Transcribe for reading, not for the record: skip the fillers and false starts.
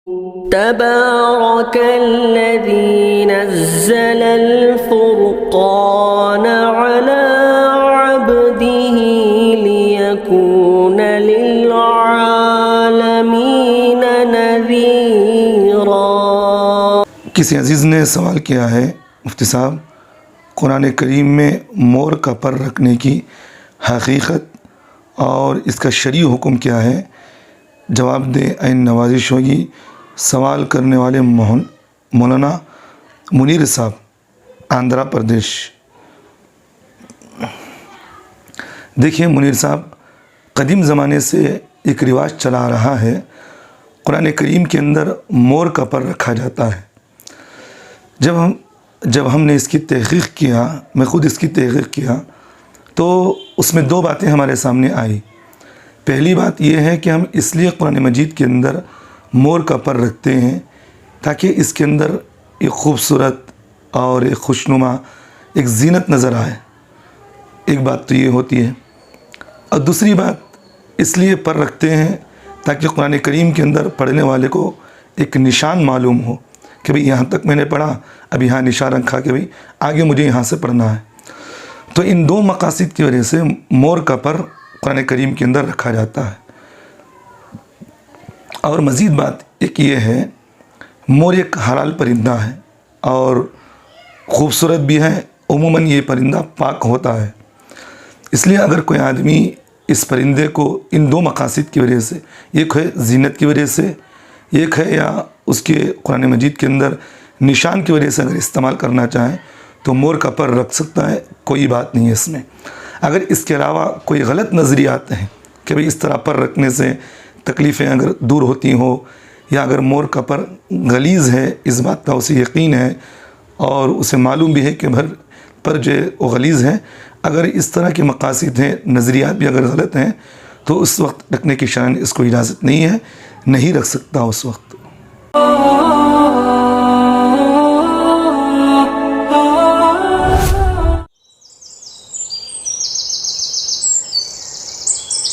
تبارك الذي نزل الفرقان على عبده ليكون للعالمين نذيرا۔ کسی عزیز نے سوال کیا ہے مفتی صاحب، قرآن کریم میں مور کا پر رکھنے کی حقیقت اور اس کا شرعی حکم کیا ہے؟ جواب دیں عین نوازش ہوگی۔ سوال کرنے والے مولانا منیر صاحب، آندھرا پردیش۔ دیکھیے منیر صاحب، قدیم زمانے سے ایک رواج چلا آ رہا ہے، قرآن کریم کے اندر مور کا پر رکھا جاتا ہے۔ جب ہم نے اس کی تحقیق کیا، میں خود اس کی تحقیق کیا، تو اس میں دو باتیں ہمارے سامنے آئی۔ پہلی بات یہ ہے کہ ہم اس لیے قرآن مجید کے اندر مور کا پر رکھتے ہیں تاکہ اس کے اندر ایک خوبصورت اور ایک خوشنما ایک زینت نظر آئے۔ ایک بات تو یہ ہوتی ہے، اور دوسری بات اس لیے پر رکھتے ہیں تاکہ قرآن کریم کے اندر پڑھنے والے کو ایک نشان معلوم ہو کہ بھئی یہاں تک میں نے پڑھا، اب یہاں نشان رکھا کہ بھئی آگے مجھے یہاں سے پڑھنا ہے۔ تو ان دو مقاصد کی وجہ سے مور کا پر قرآن کریم کے اندر رکھا جاتا ہے۔ اور مزید بات ایک یہ ہے، مور ایک حلال پرندہ ہے اور خوبصورت بھی ہے، عموماً یہ پرندہ پاک ہوتا ہے۔ اس لیے اگر کوئی آدمی اس پرندے کو ان دو مقاصد کی وجہ سے، ایک ہے زینت کی وجہ سے، ایک ہے یا اس کے قرآن مجید کے اندر نشان کی وجہ سے اگر استعمال کرنا چاہیں تو مور کا پر رکھ سکتا ہے، کوئی بات نہیں ہے اس میں۔ اگر اس کے علاوہ کوئی غلط نظریات ہیں کہ بھئی اس طرح پر رکھنے سے تکلیفیں اگر دور ہوتی ہوں، یا اگر مور کا پر غلیظ ہے، اس بات کا اسے یقین ہے اور اسے معلوم بھی ہے کہ پر جو وہ غلیظ ہے، اگر اس طرح کے مقاصد ہیں، نظریات بھی اگر غلط ہیں، تو اس وقت رکھنے کی شرعاً اس کو اجازت نہیں ہے، نہیں رکھ سکتا اس وقت۔